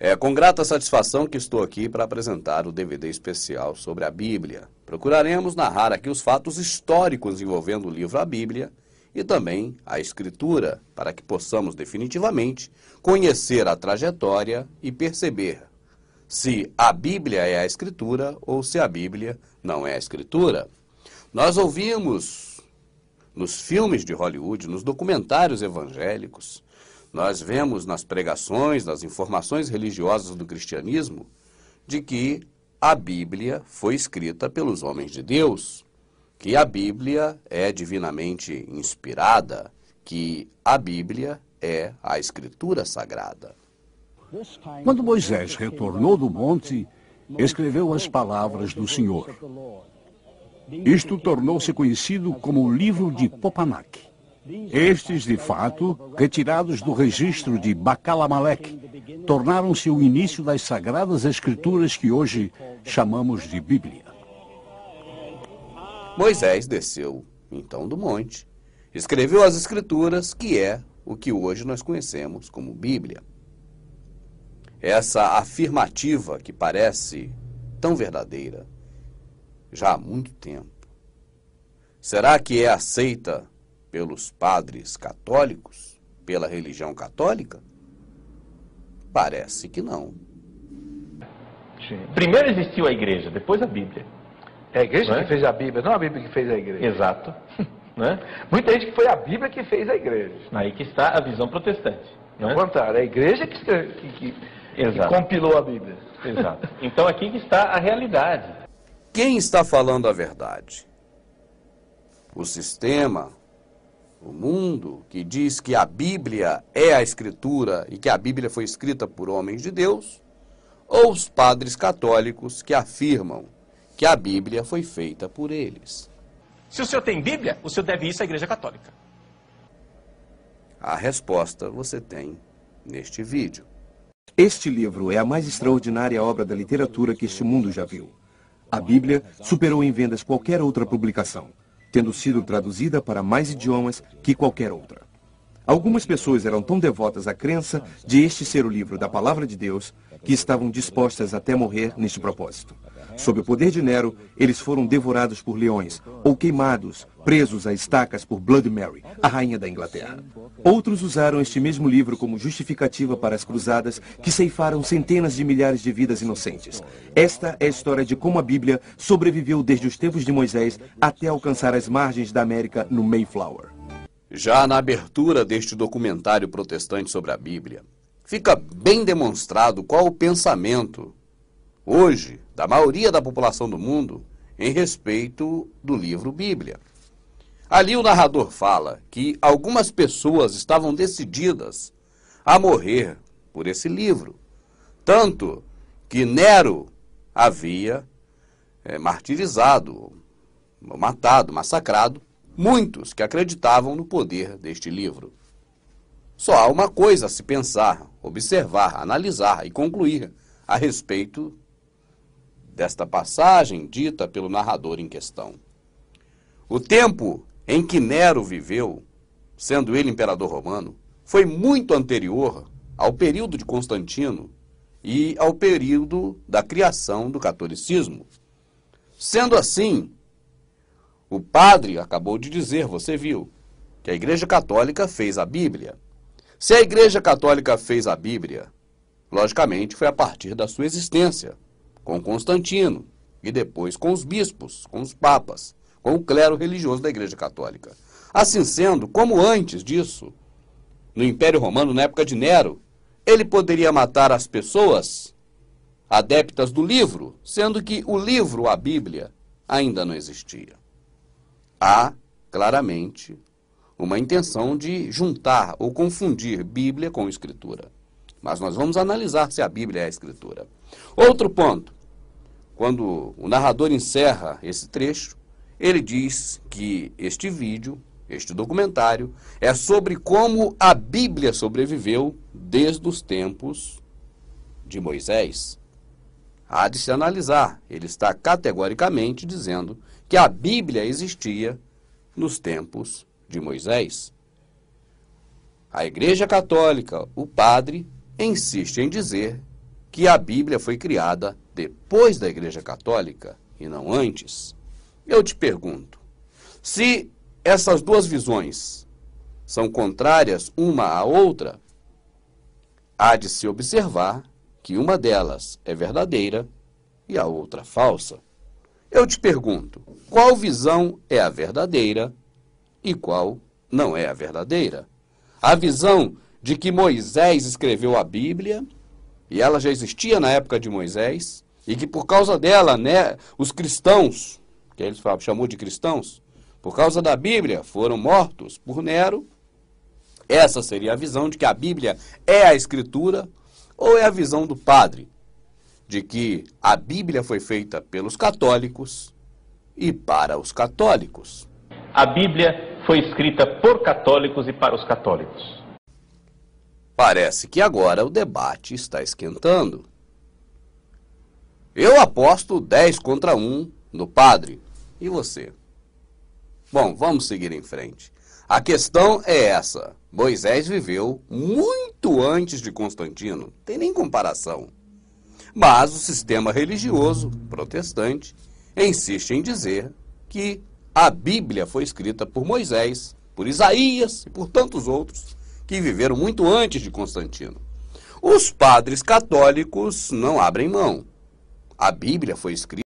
É com grata satisfação que estou aqui para apresentar o DVD especial sobre a Bíblia. Procuraremos narrar aqui os fatos históricos envolvendo o livro A Bíblia e também a Escritura, para que possamos definitivamente conhecer a trajetória e perceber se a Bíblia é a Escritura ou se a Bíblia não é a Escritura. Nós ouvimos nos filmes de Hollywood, nos documentários evangélicos, nós vemos nas pregações, nas informações religiosas do cristianismo, de que a Bíblia foi escrita pelos homens de Deus, que a Bíblia é divinamente inspirada, que a Bíblia é a Escritura Sagrada. Quando Moisés retornou do monte, escreveu as palavras do Senhor. Isto tornou-se conhecido como o livro de Popanac. Estes, de fato, retirados do registro de Bacalamelec, tornaram-se o início das sagradas escrituras que hoje chamamos de Bíblia. Moisés desceu, então, do monte, escreveu as Escrituras, que é o que hoje nós conhecemos como Bíblia. Essa afirmativa que parece tão verdadeira já há muito tempo, será que é aceita pelos padres católicos, pela religião católica? Parece que não. Primeiro existiu a igreja, depois a Bíblia. É a igreja que fez a Bíblia, não a Bíblia que fez a igreja. Exato. Né? Muita gente que foi a Bíblia que fez a igreja. Aí que está a visão protestante. Ao contrário, é a igreja que compilou a Bíblia. Exato. Então aqui que está a realidade. Quem está falando a verdade? O sistema, o mundo, que diz que a Bíblia é a Escritura e que a Bíblia foi escrita por homens de Deus, ou os padres católicos que afirmam que a Bíblia foi feita por eles? Se o senhor tem Bíblia, o senhor deve ir à Igreja Católica. A resposta você tem neste vídeo. Este livro é a mais extraordinária obra da literatura que este mundo já viu. A Bíblia superou em vendas qualquer outra publicação, tendo sido traduzida para mais idiomas que qualquer outra. Algumas pessoas eram tão devotas à crença de este ser o livro da Palavra de Deus que estavam dispostas até morrer neste propósito. Sob o poder de Nero, eles foram devorados por leões ou queimados, presos a estacas por Bloody Mary, a rainha da Inglaterra. Outros usaram este mesmo livro como justificativa para as cruzadas que ceifaram centenas de milhares de vidas inocentes. Esta é a história de como a Bíblia sobreviveu desde os tempos de Moisés até alcançar as margens da América no Mayflower. Já na abertura deste documentário protestante sobre a Bíblia, fica bem demonstrado qual o pensamento, hoje, da maioria da população do mundo em respeito do livro Bíblia. Ali o narrador fala que algumas pessoas estavam decididas a morrer por esse livro, tanto que Nero havia martirizado, matado, massacrado muitos que acreditavam no poder deste livro. Só há uma coisa a se pensar, observar, analisar e concluir a respeito desta passagem dita pelo narrador em questão. O tempo em que Nero viveu, sendo ele imperador romano, foi muito anterior ao período de Constantino e ao período da criação do catolicismo. Sendo assim, o padre acabou de dizer, você viu, que a Igreja Católica fez a Bíblia. Se a Igreja Católica fez a Bíblia, logicamente foi a partir da sua existência, com Constantino, e depois com os bispos, com os papas, com o clero religioso da Igreja Católica. Assim sendo, como antes disso, no Império Romano, na época de Nero, ele poderia matar as pessoas adeptas do livro, sendo que o livro, a Bíblia, ainda não existia. Há, claramente, uma intenção de juntar ou confundir Bíblia com Escritura. Mas nós vamos analisar se a Bíblia é a Escritura. Outro ponto, quando o narrador encerra esse trecho, ele diz que este vídeo, este documentário, é sobre como a Bíblia sobreviveu desde os tempos de Moisés. Há de se analisar. Ele está categoricamente dizendo que a Bíblia existia nos tempos de Moisés. A Igreja Católica, o padre, insiste em dizer que a Bíblia foi criada depois da Igreja Católica e não antes. Eu te pergunto, se essas duas visões são contrárias uma à outra, há de se observar que uma delas é verdadeira e a outra falsa. Eu te pergunto, qual visão é a verdadeira e qual não é a verdadeira? A visão de que Moisés escreveu a Bíblia, e ela já existia na época de Moisés, e que por causa dela, né, os cristãos, que eles chamou de cristãos, por causa da Bíblia, foram mortos por Nero. Essa seria a visão de que a Bíblia é a Escritura, ou é a visão do padre, de que a Bíblia foi feita pelos católicos e para os católicos? A Bíblia foi escrita por católicos e para os católicos. Parece que agora o debate está esquentando. Eu aposto 10 contra 1 no padre. E você? Bom, vamos seguir em frente. A questão é essa. Moisés viveu muito antes de Constantino. Não tem nem comparação. Mas o sistema religioso protestante insiste em dizer que a Bíblia foi escrita por Moisés, por Isaías e por tantos outros que viveram muito antes de Constantino. Os padres católicos não abrem mão. A Bíblia foi escrita